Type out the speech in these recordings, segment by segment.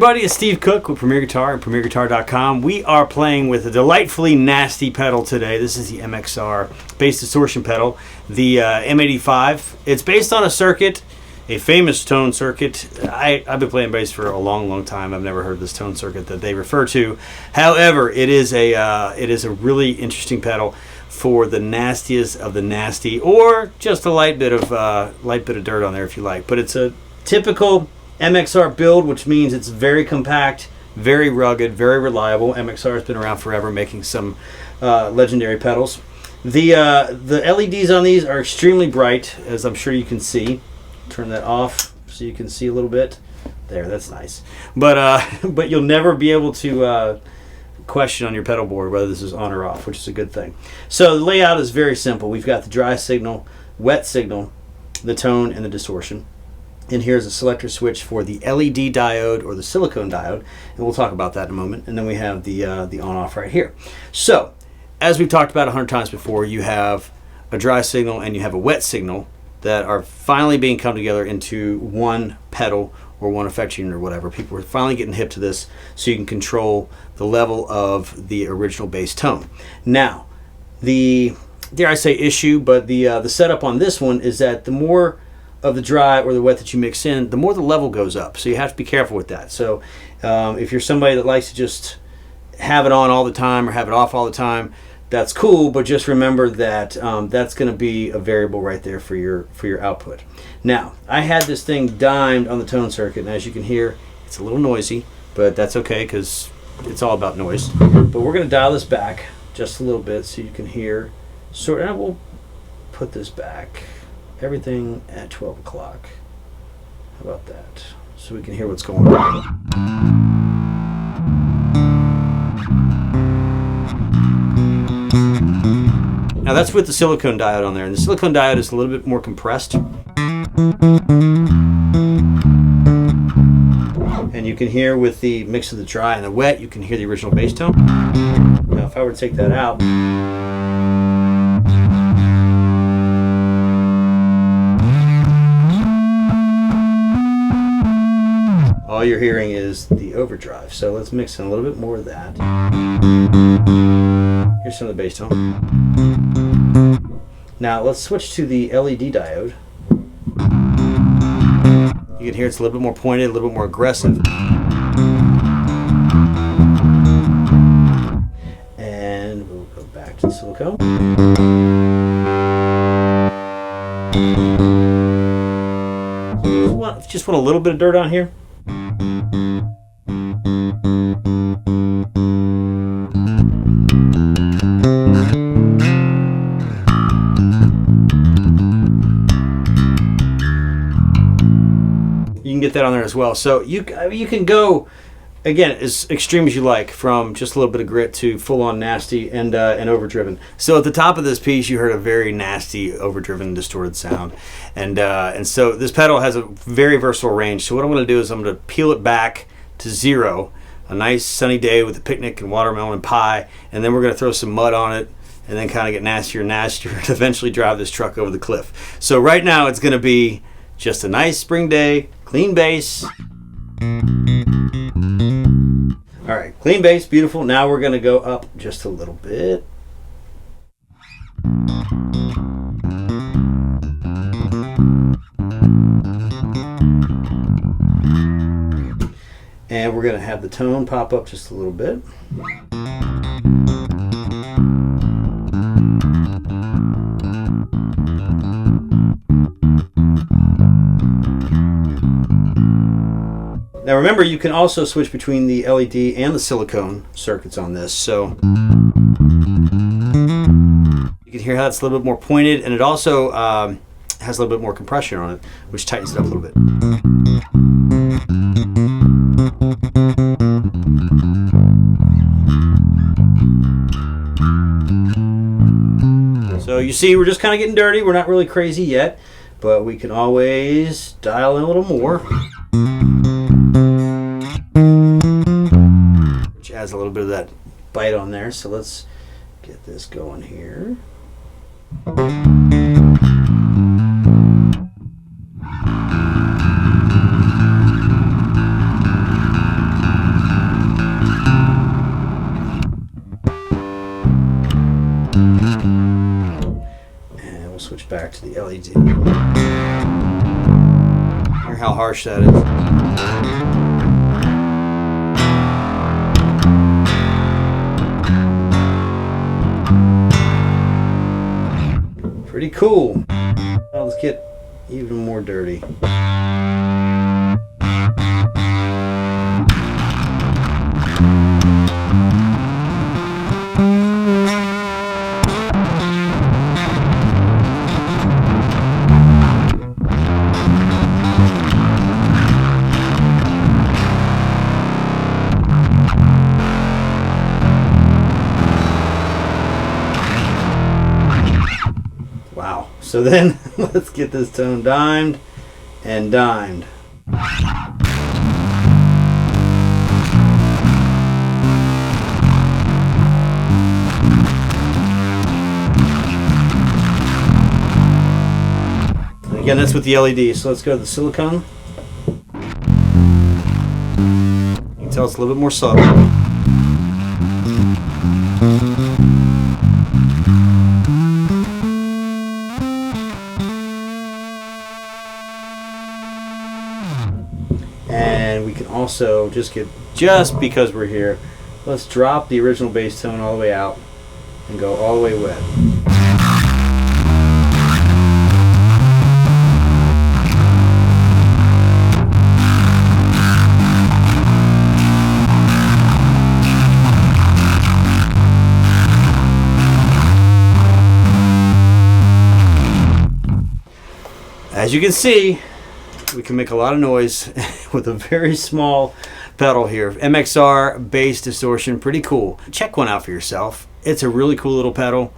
everybody, it's Steve Cook with Premier Guitar and PremierGuitar.com. We are playing with a delightfully nasty pedal today. This is the MXR bass-distortion pedal, the M85. It's based on a circuit, a famous tone circuit. I've been playing bass for a long time. I've never heard this tone circuit that they refer to. However, it is a really interesting pedal for the nastiest of the nasty, or just a light bit of dirt on there if you like. But it's a typical MXR build, which means it's very compact, very rugged, very reliable. MXR has been around forever, making some legendary pedals. The LEDs on these are extremely bright, as I'm sure you can see. Turn that off so you can see a little bit. There, that's nice. But you'll never be able to question on your pedal board whether this is on or off, which is a good thing. So the layout is very simple. We've got the dry signal, wet signal, the tone, and the distortion. And here's a selector switch for the LED diode or the silicone diode, and we'll talk about that in a moment. And then we have the on-off right here. So, as we've talked about 100 times before, you have a dry signal and you have a wet signal that are finally being come together into one pedal or one effect unit or whatever. People are finally getting hip to this, so you can control the level of the original bass tone. Now, the dare I say issue, but the setup on this one is that the more of the dry or the wet that you mix in, the more the level goes up. So you have to be careful with that. So if you're somebody that likes to just have it on all the time or have it off all the time, that's cool, but just remember that that's going to be a variable right there for your output. Now, I had this thing dimed on the tone circuit, and as you can hear, it's a little noisy, but that's okay because it's all about noise. But we're going to dial this back just a little bit so you can hear. And we'll put this back. Everything at 12 o'clock. How about that? So we can hear what's going on. Now that's with the silicone diode on there, and the silicone diode is a little bit more compressed. And you can hear with the mix of the dry and the wet, you can hear the original bass tone. Now if I were to take that out, all you're hearing is the overdrive. So let's mix in a little bit more of that. Here's some of the bass tone. Now let's switch to the LED diode. You can hear it's a little bit more pointed, a little bit more aggressive. And we'll go back to the silicone. Just want a little bit of dirt on here. You can get that on there as well. So you can go, again, as extreme as you like, from just a little bit of grit to full-on nasty and overdriven. So at the top of this piece, you heard a very nasty, overdriven, distorted sound, and so this pedal has a very versatile range. So what I'm going to do is I'm going to peel it back to 0, a nice sunny day with a picnic and watermelon and pie, and then we're going to throw some mud on it, and then kind of get nastier and nastier, and eventually drive this truck over the cliff. So right now, it's going to be just a nice spring day, clean bass. All right, clean bass, beautiful. Now we're going to go up just a little bit. And we're going to have the tone pop up just a little bit. Now remember, you can also switch between the LED and the silicone circuits on this. So you can hear how it's a little bit more pointed, and it also has a little bit more compression on it, which tightens it up a little bit. So you see, we're just kind of getting dirty. We're not really crazy yet, but we can always dial in a little more. Which adds a little bit of that bite on there. So let's get this going here. And we'll switch back to the LED. Hear how harsh that is. Pretty cool. Now let's get even more dirty. Wow. So then let's get this tone dimed and dimed. And again, that's with the LED. So let's go to the silicone. You can tell it's a little bit more subtle. And we can also just because we're here, let's drop the original bass tone all the way out and go all the way wet. As you can see, we can make a lot of noise with a very small pedal here. MXR bass distortion, pretty cool. Check one out for yourself. It's a really cool little pedal,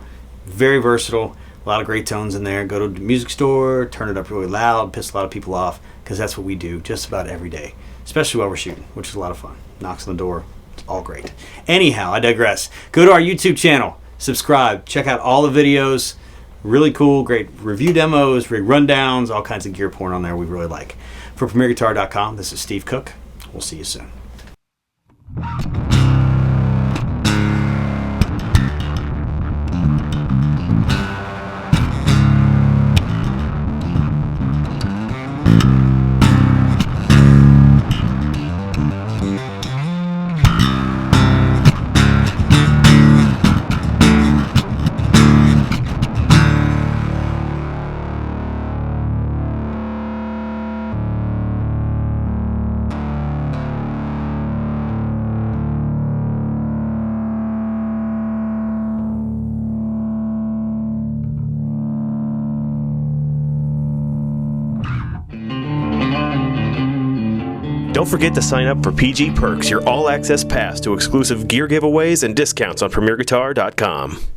very versatile, a lot of great tones in there. Go to the music store, turn it up really loud, piss a lot of people off, because that's what we do just about every day, especially while we're shooting, which is a lot of fun. Knocks on the door, it's all great. Anyhow, I digress. Go to our YouTube channel, subscribe, check out all the videos. Really cool, great review demos, rig rundowns, all kinds of gear porn on there we really like. For PremierGuitar.com, this is Steve Cook. We'll see you soon. Don't forget to sign up for PG Perks, your all-access pass to exclusive gear giveaways and discounts on PremierGuitar.com.